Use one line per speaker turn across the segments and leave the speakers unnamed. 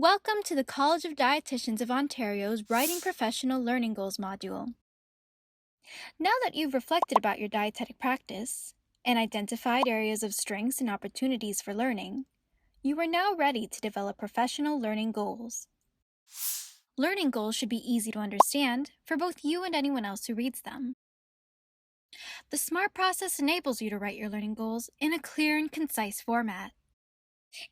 Welcome to the College of Dietitians of Ontario's Writing Professional Learning Goals module. Now that you've reflected about your dietetic practice and identified areas of strengths and opportunities for learning, you are now ready to develop professional learning goals. Learning goals should be easy to understand for both you and anyone else who reads them. The SMART process enables you to write your learning goals in a clear and concise format.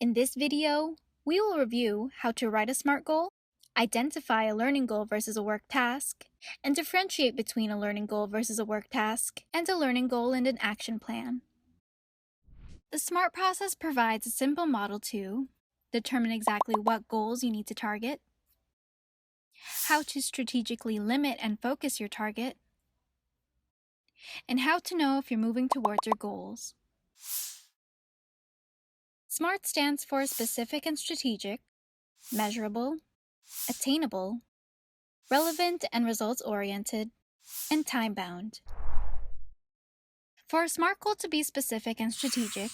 In this video, we will review how to write a SMART goal, identify a learning goal versus a work task, and differentiate between a learning goal versus a work task, and a learning goal and an action plan. The SMART process provides a simple model to determine exactly what goals you need to target, how to strategically limit and focus your target, and how to know if you're moving towards your goals. SMART stands for specific and strategic, measurable, attainable, relevant and results-oriented, and time-bound. For a SMART goal to be specific and strategic,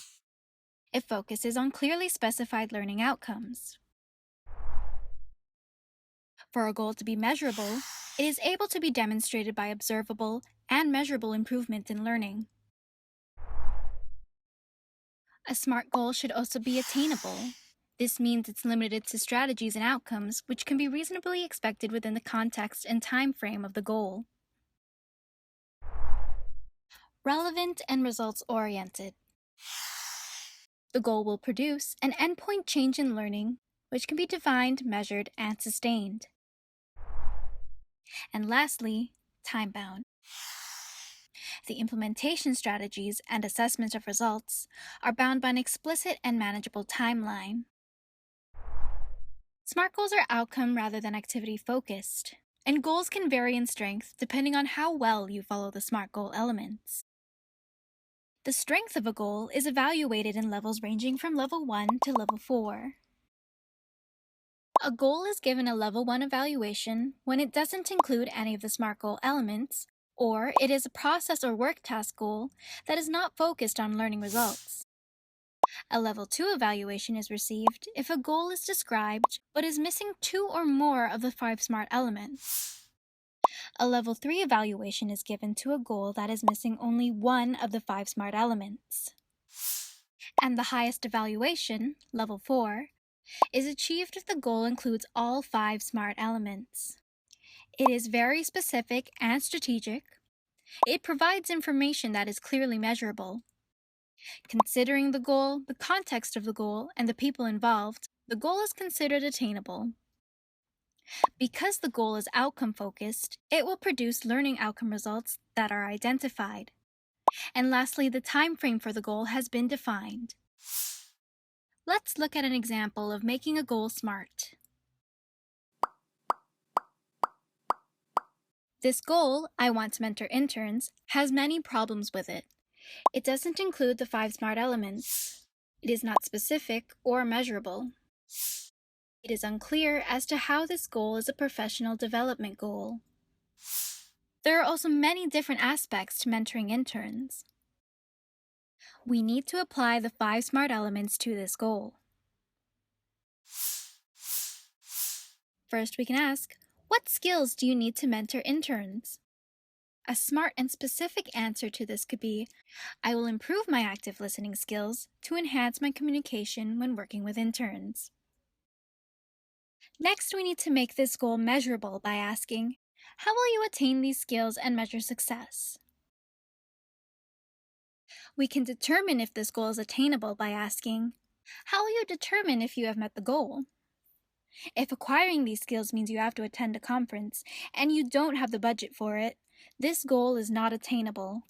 it focuses on clearly specified learning outcomes. For a goal to be measurable, it is able to be demonstrated by observable and measurable improvement in learning. A SMART goal should also be attainable. This means it's limited to strategies and outcomes which can be reasonably expected within the context and time frame of the goal. Relevant and results-oriented. The goal will produce an endpoint change in learning, which can be defined, measured, and sustained. And lastly, time-bound. The implementation strategies and assessment of results are bound by an explicit and manageable timeline. SMART goals are outcome rather than activity-focused, and goals can vary in strength depending on how well you follow the SMART goal elements. The strength of a goal is evaluated in levels ranging from level 1 to level 4. A goal is given a level 1 evaluation when it doesn't include any of the SMART goal elements, or it is a process or work task goal that is not focused on learning results. A level 2 evaluation is received if a goal is described but is missing 2 or more of the 5 SMART elements. A level 3 evaluation is given to a goal that is missing only 1 of the 5 SMART elements. And the highest evaluation, level 4, is achieved if the goal includes all 5 SMART elements. It is very specific and strategic. It provides information that is clearly measurable. Considering the goal, the context of the goal, and the people involved, the goal is considered attainable. Because the goal is outcome-focused, it will produce learning outcome results that are identified. And lastly, the time frame for the goal has been defined. Let's look at an example of making a goal SMART. This goal, I want to mentor interns, has many problems with it. It doesn't include the 5 SMART elements. It is not specific or measurable. It is unclear as to how this goal is a professional development goal. There are also many different aspects to mentoring interns. We need to apply the 5 SMART elements to this goal. First, we can ask, what skills do you need to mentor interns? A smart and specific answer to this could be, I will improve my active listening skills to enhance my communication when working with interns. Next, we need to make this goal measurable by asking, how will you attain these skills and measure success? We can determine if this goal is attainable by asking, how will you determine if you have met the goal? If acquiring these skills means you have to attend a conference and you don't have the budget for it, this goal is not attainable.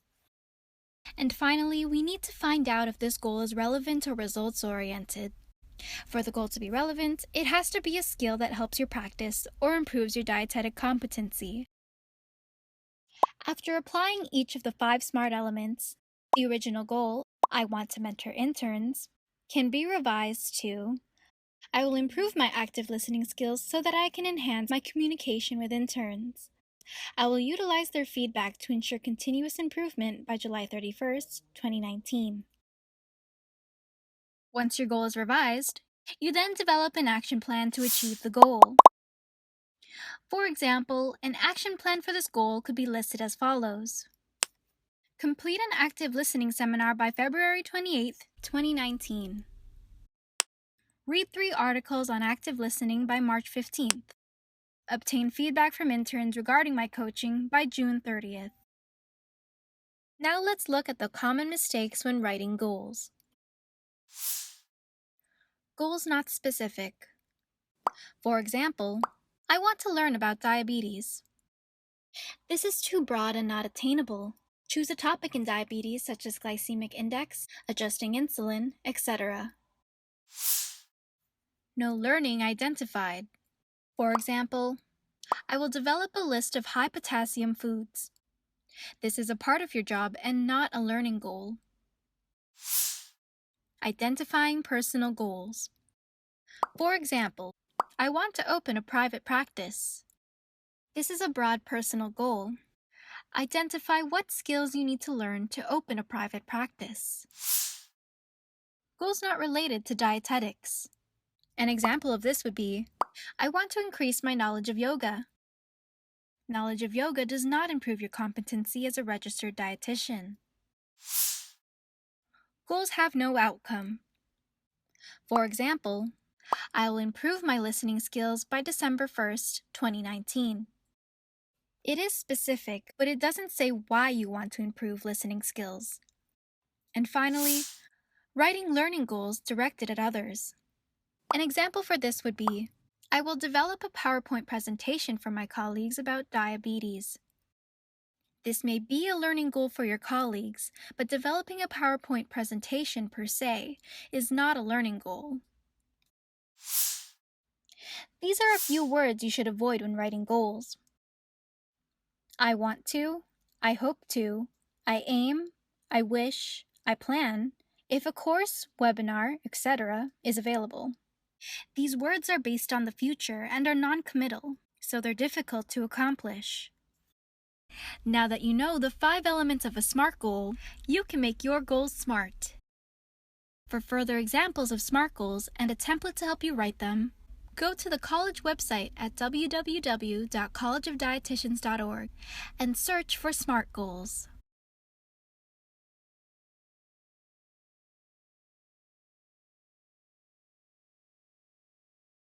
And finally, we need to find out if this goal is relevant or results-oriented. For the goal to be relevant, it has to be a skill that helps your practice or improves your dietetic competency. After applying each of the 5 SMART elements, the original goal, I want to mentor interns, can be revised to, I will improve my active listening skills so that I can enhance my communication with interns. I will utilize their feedback to ensure continuous improvement by July 31st, 2019. Once your goal is revised, You then develop an action plan to achieve the goal. For example, an action plan for this goal could be listed as follows. Complete an active listening seminar by February 28th, 2019. Read 3 articles on active listening by March 15th. Obtain feedback from interns regarding my coaching by June 30th. Now let's look at the common mistakes when writing goals. Goals not specific. For example, I want to learn about diabetes. This is too broad and not attainable. Choose a topic in diabetes such as glycemic index, adjusting insulin, etc. No learning identified. For example, I will develop a list of high potassium foods. This is a part of your job and not a learning goal. Identifying personal goals. For example, I want to open a private practice. This is a broad personal goal. Identify what skills you need to learn to open a private practice. Goals not related to dietetics. An example of this would be, I want to increase my knowledge of yoga. Knowledge of yoga does not improve your competency as a registered dietitian. Goals have no outcome. For example, I will improve my listening skills by December 1st, 2019. It is specific, but it doesn't say why you want to improve listening skills. And finally, writing learning goals directed at others. An example for this would be, I will develop a PowerPoint presentation for my colleagues about diabetes. This may be a learning goal for your colleagues, but developing a PowerPoint presentation per se is not a learning goal. These are a few words you should avoid when writing goals. I want to, I hope to, I aim, I wish, I plan, if a course, webinar, etc. is available. These words are based on the future and are non-committal, so they're difficult to accomplish. Now that you know the 5 elements of a SMART goal, you can make your goals SMART. For further examples of SMART goals and a template to help you write them, go to the college website at www.collegeofdietitians.org and search for SMART goals.